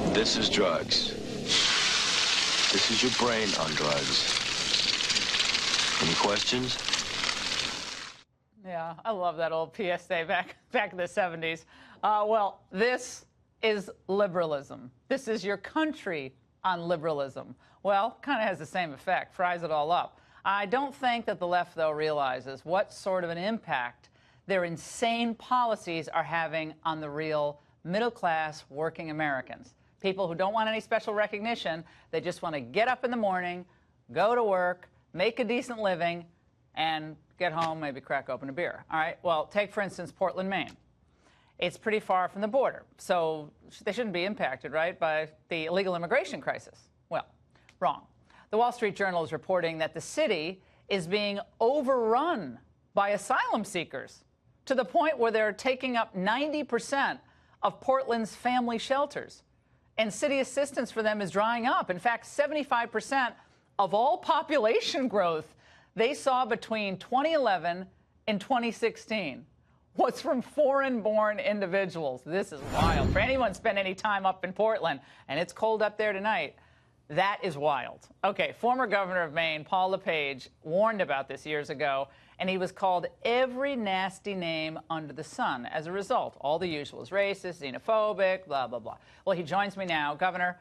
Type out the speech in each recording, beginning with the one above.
This is drugs. This is your brain on drugs. Any questions? Yeah, I love that old PSA back in the 70s. Well, this is liberalism. This is your country on liberalism. Well, kind of has the same effect, fries it all up. I don't think that the left, though, realizes what sort of an impact their insane policies are having on the real middle-class working Americans. People who don't want any special recognition. They just want to get up in the morning, go to work, make a decent living, and get home, maybe crack open a beer. All right, well, take, for instance, Portland, Maine. It's pretty far from the border, so they shouldn't be impacted, right, by the illegal immigration crisis. Well, wrong. The Wall Street Journal is reporting that the city is being overrun by asylum seekers to the point where they're taking up 90% of Portland's family shelters. And city assistance for them is drying up. In fact, 75% of all population growth they saw between 2011 and 2016 was from foreign-born individuals. This is wild. For anyone spent any time up in Portland, and it's cold up there tonight, that is wild. Okay, former governor of Maine, Paul LePage, warned about this years ago, and he was called every nasty name under the sun as a result. All the usuals, racist, xenophobic, blah, blah, blah. Well, he joins me now. Governor,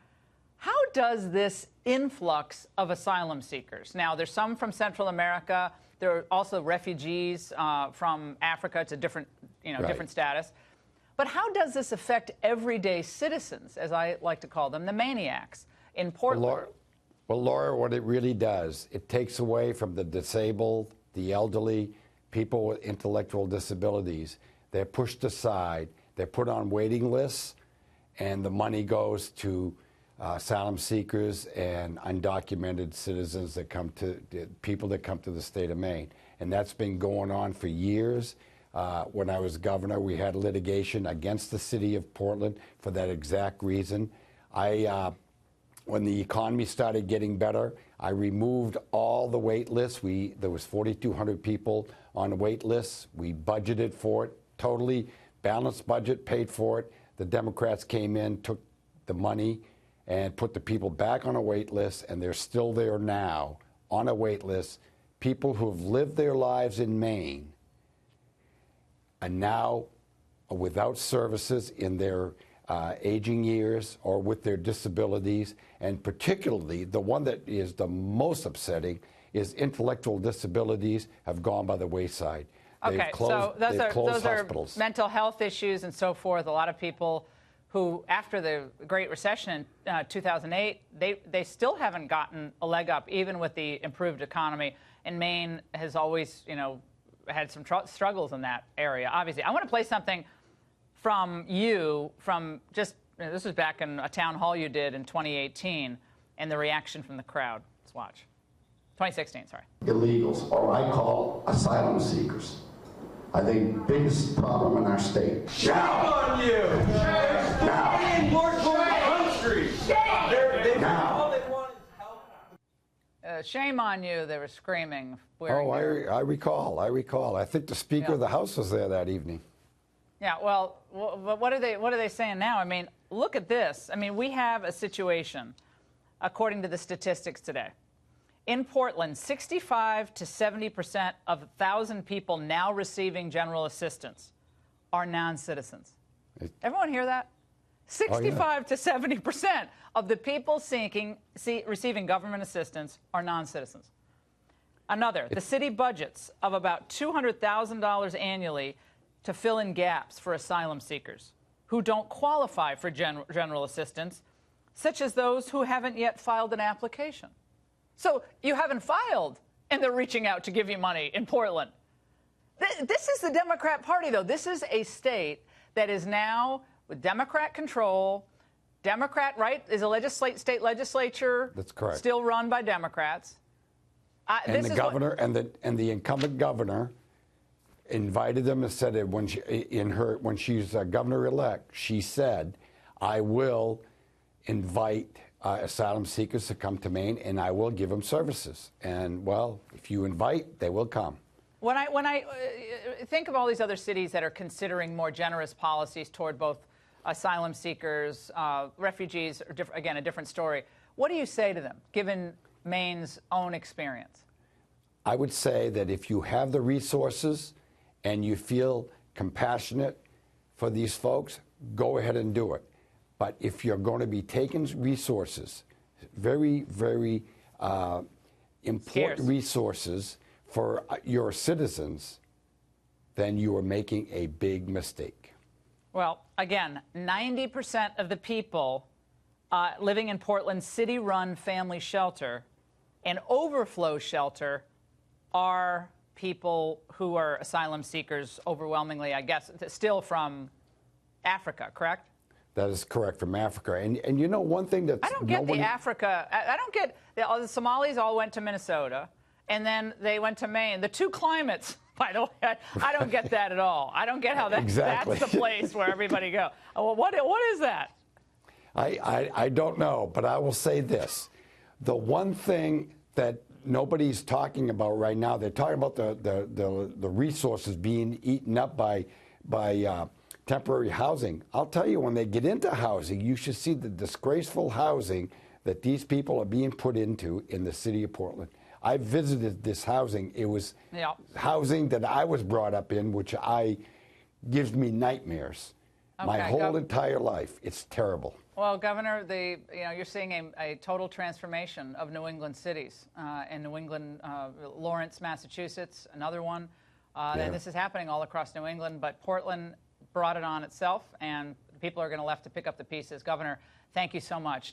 how does this influx of asylum seekers? Now, there's some from Central America. There are also refugees from Africa. It's a different, different status. But how does this affect everyday citizens, as I like to call them, the maniacs in Portland? Well, Laura, what it really does, it takes away from the disabled, the elderly, people with intellectual disabilities. They're pushed aside. They're put on waiting lists, and the money goes to asylum seekers and undocumented citizens that come to people that come to the state of Maine. And that's been going on for years. When I was governor, we had litigation against the city of Portland for that exact reason. When the economy started getting better, I removed all the wait lists. There was 4,200 people on the wait lists. We budgeted for it, totally balanced budget, paid for it. The Democrats came in, took the money, and put the people back on a wait list, and they're still there now on a wait list. People who have lived their lives in Maine are now without services in their aging years or with their disabilities, and particularly the one that is the most upsetting is intellectual disabilities have gone by the wayside. Okay, so those are mental health issues and so forth. A lot of people who, after the Great Recession in 2008, they still haven't gotten a leg up, even with the improved economy. And Maine has always, had some struggles in that area, obviously. I want to play something from you, this was back in a town hall you did in 2018, and the reaction from the crowd. Let's watch. 2016, sorry. Illegals, or I call asylum seekers, are the biggest problem in our state. Shame on you! Now. More for the country! Now. Shame on you, they were screaming. I recall. I think the Speaker of the House was there that evening. Yeah, well, what are they saying now? I mean, look at this. I mean, we have a situation, according to the statistics today. In Portland, 65 to 70% of 1,000 people now receiving general assistance are non-citizens. Everyone hear that? 65 to 70% of the people receiving government assistance are non-citizens. Another, the city budgets of about $200,000 annually to fill in gaps for asylum seekers who don't qualify for general assistance, such as those who haven't yet filed an application. So you haven't filed, and they're reaching out to give you money in Portland. This is the Democrat Party, though. This is a state that is now with Democrat control. Democrat, right, is a state legislature. That's correct. Still run by Democrats. And the governor and the incumbent governor invited them and said that when she's governor-elect, she said, "I will invite asylum seekers to come to Maine, and I will give them services." And well, if you invite, they will come. When I think of all these other cities that are considering more generous policies toward both asylum seekers, refugees, are again, a different story. What do you say to them, given Maine's own experience? I would say that if you have the resources and you feel compassionate for these folks, go ahead and do it. But if you're going to be taking resources, very, very important resources for your citizens, then you are making a big mistake. Well, again, 90% of the people living in Portland's city-run family shelter and overflow shelter are people who are asylum seekers, overwhelmingly, I guess, still from Africa, correct? That is correct, from Africa. And you know, one thing that's... I don't get the Africa. I don't get... The Somalis all went to Minnesota, and then they went to Maine. The two climates, by the way, I don't get that at all. I don't get how that's the place where everybody go. Well, what is that? I don't know, but I will say this. The one thing that nobody's talking about right now, they're talking about the resources being eaten up by temporary housing. I'll tell you, when they get into housing, you should see the disgraceful housing that these people are being put into in the city of Portland. I visited this housing. It was housing that I was brought up in, which gives me nightmares. Okay, my whole entire life. It's terrible. Well, Governor, you're seeing a total transformation of New England cities. In New England, Lawrence, Massachusetts, another one. And this is happening all across New England, but Portland brought it on itself, and people are going to have to pick up the pieces. Governor, thank you so much.